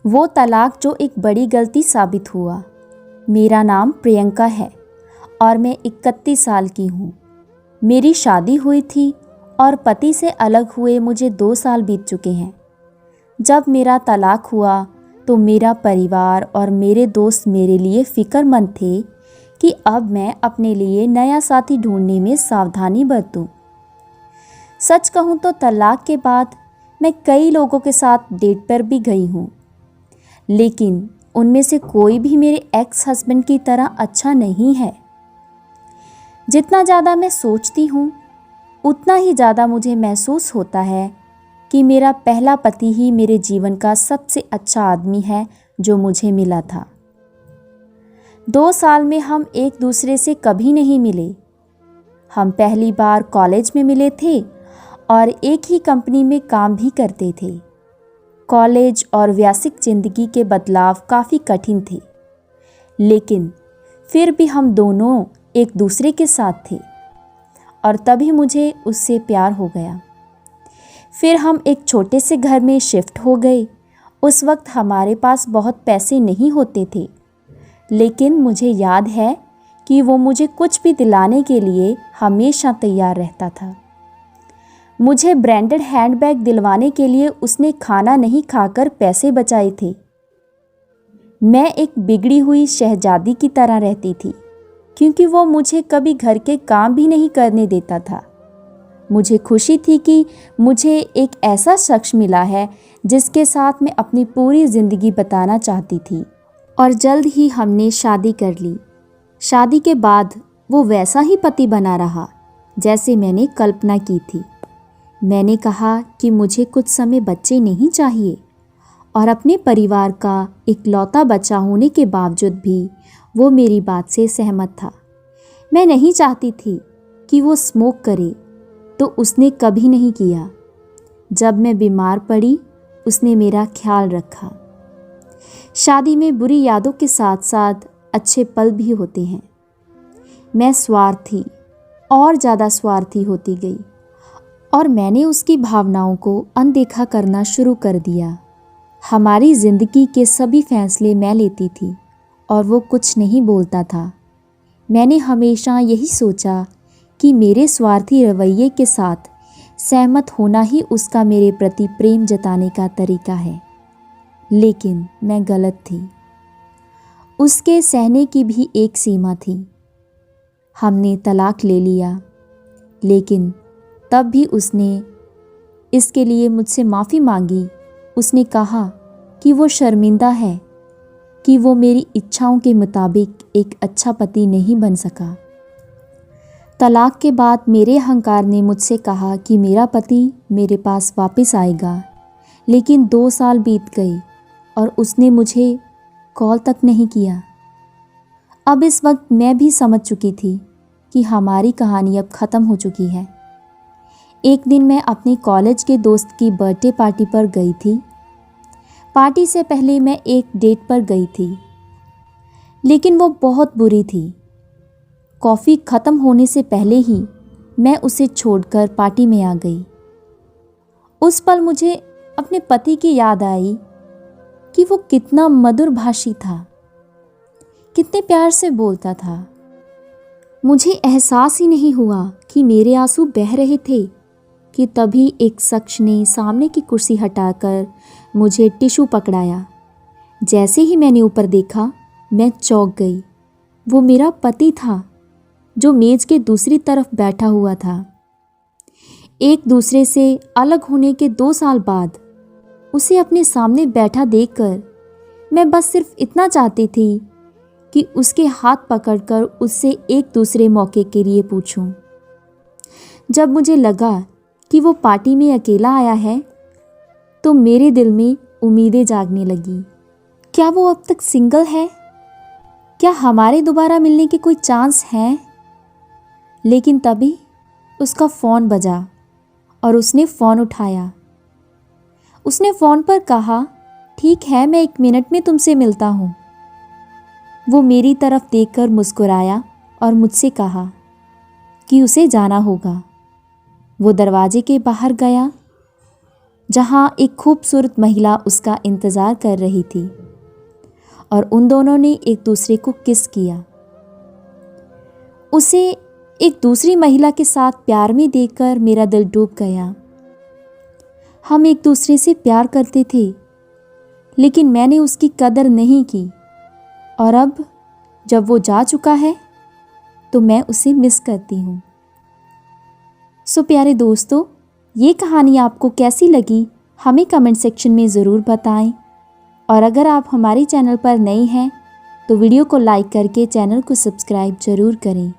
वो तलाक जो एक बड़ी गलती साबित हुआ। मेरा नाम प्रियंका है और मैं 31 साल की हूँ। मेरी शादी हुई थी और पति से अलग हुए मुझे 2 साल बीत चुके हैं। जब मेरा तलाक हुआ तो मेरा परिवार और मेरे दोस्त मेरे लिए फ़िक्रमंद थे कि अब मैं अपने लिए नया साथी ढूंढने में सावधानी बरतूं। सच कहूँ तो तलाक के बाद मैं कई लोगों के साथ डेट पर भी गई हूँ, लेकिन उनमें से कोई भी मेरे एक्स हस्बैंड की तरह अच्छा नहीं है। जितना ज़्यादा मैं सोचती हूँ उतना ही ज़्यादा मुझे महसूस होता है कि मेरा पहला पति ही मेरे जीवन का सबसे अच्छा आदमी है जो मुझे मिला था। 2 साल में हम एक दूसरे से कभी नहीं मिले। हम पहली बार कॉलेज में मिले थे और एक ही कंपनी में काम भी करते थे। कॉलेज और व्यावसायिक ज़िंदगी के बदलाव काफ़ी कठिन थे, लेकिन फिर भी हम दोनों एक दूसरे के साथ थे और तभी मुझे उससे प्यार हो गया। फिर हम एक छोटे से घर में शिफ्ट हो गए। उस वक्त हमारे पास बहुत पैसे नहीं होते थे, लेकिन मुझे याद है कि वो मुझे कुछ भी दिलाने के लिए हमेशा तैयार रहता था। मुझे ब्रांडेड हैंडबैग दिलवाने के लिए उसने खाना नहीं खाकर पैसे बचाए थे। मैं एक बिगड़ी हुई शहजादी की तरह रहती थी, क्योंकि वो मुझे कभी घर के काम भी नहीं करने देता था। मुझे खुशी थी कि मुझे एक ऐसा शख्स मिला है जिसके साथ मैं अपनी पूरी ज़िंदगी बिताना चाहती थी, और जल्द ही हमने शादी कर ली। शादी के बाद वो वैसा ही पति बना रहा जैसे मैंने कल्पना की थी। मैंने कहा कि मुझे कुछ समय बच्चे नहीं चाहिए, और अपने परिवार का इकलौता बच्चा होने के बावजूद भी वो मेरी बात से सहमत था। मैं नहीं चाहती थी कि वो स्मोक करे, तो उसने कभी नहीं किया। जब मैं बीमार पड़ी उसने मेरा ख्याल रखा। शादी में बुरी यादों के साथ साथ अच्छे पल भी होते हैं। मैं स्वार्थी और ज़्यादा स्वार्थी होती गई और मैंने उसकी भावनाओं को अनदेखा करना शुरू कर दिया। हमारी ज़िंदगी के सभी फैसले मैं लेती थी और वो कुछ नहीं बोलता था। मैंने हमेशा यही सोचा कि मेरे स्वार्थी रवैये के साथ सहमत होना ही उसका मेरे प्रति प्रेम जताने का तरीका है, लेकिन मैं गलत थी। उसके सहने की भी एक सीमा थी। हमने तलाक ले लिया, लेकिन तब भी उसने इसके लिए मुझसे माफ़ी मांगी। उसने कहा कि वो शर्मिंदा है कि वो मेरी इच्छाओं के मुताबिक एक अच्छा पति नहीं बन सका। तलाक के बाद मेरे अहंकार ने मुझसे कहा कि मेरा पति मेरे पास वापस आएगा, लेकिन 2 साल बीत गए और उसने मुझे कॉल तक नहीं किया। अब इस वक्त मैं भी समझ चुकी थी कि हमारी कहानी अब ख़त्म हो चुकी है। एक दिन मैं अपने कॉलेज के दोस्त की बर्थडे पार्टी पर गई थी। पार्टी से पहले मैं एक डेट पर गई थी, लेकिन वो बहुत बुरी थी। कॉफ़ी ख़त्म होने से पहले ही मैं उसे छोड़कर पार्टी में आ गई। उस पल मुझे अपने पति की याद आई कि वो कितना मधुर भाषी था, कितने प्यार से बोलता था। मुझे एहसास ही नहीं हुआ कि मेरे आंसू बह रहे थे कि तभी एक शख्स ने सामने की कुर्सी हटाकर मुझे टिश्यू पकड़ाया। जैसे ही मैंने ऊपर देखा, मैं चौंक गई। वो मेरा पति था जो मेज़ के दूसरी तरफ बैठा हुआ था। एक दूसरे से अलग होने के 2 साल बाद उसे अपने सामने बैठा देखकर मैं बस सिर्फ इतना चाहती थी कि उसके हाथ पकड़कर उससे एक दूसरे मौके के लिए पूछूं। जब मुझे लगा कि वो पार्टी में अकेला आया है, तो मेरे दिल में उम्मीदें जागने लगी। क्या वो अब तक सिंगल है? क्या हमारे दोबारा मिलने के कोई चांस हैं? लेकिन तभी उसका फ़ोन बजा और उसने फ़ोन उठाया। उसने फ़ोन पर कहा, ठीक है, मैं 1 मिनट में तुमसे मिलता हूँ। वो मेरी तरफ देखकर मुस्कुराया और मुझसे कहा कि उसे जाना होगा। वो दरवाजे के बाहर गया जहाँ एक खूबसूरत महिला उसका इंतज़ार कर रही थी और उन दोनों ने एक दूसरे को किस किया। उसे एक दूसरी महिला के साथ प्यार में देखकर मेरा दिल डूब गया। हम एक दूसरे से प्यार करते थे, लेकिन मैंने उसकी कदर नहीं की और अब जब वो जा चुका है तो मैं उसे मिस करती हूँ। सो प्यारे दोस्तों, ये कहानी आपको कैसी लगी हमें कमेंट सेक्शन में ज़रूर बताएं और अगर आप हमारे चैनल पर नए हैं तो वीडियो को लाइक करके चैनल को सब्सक्राइब ज़रूर करें।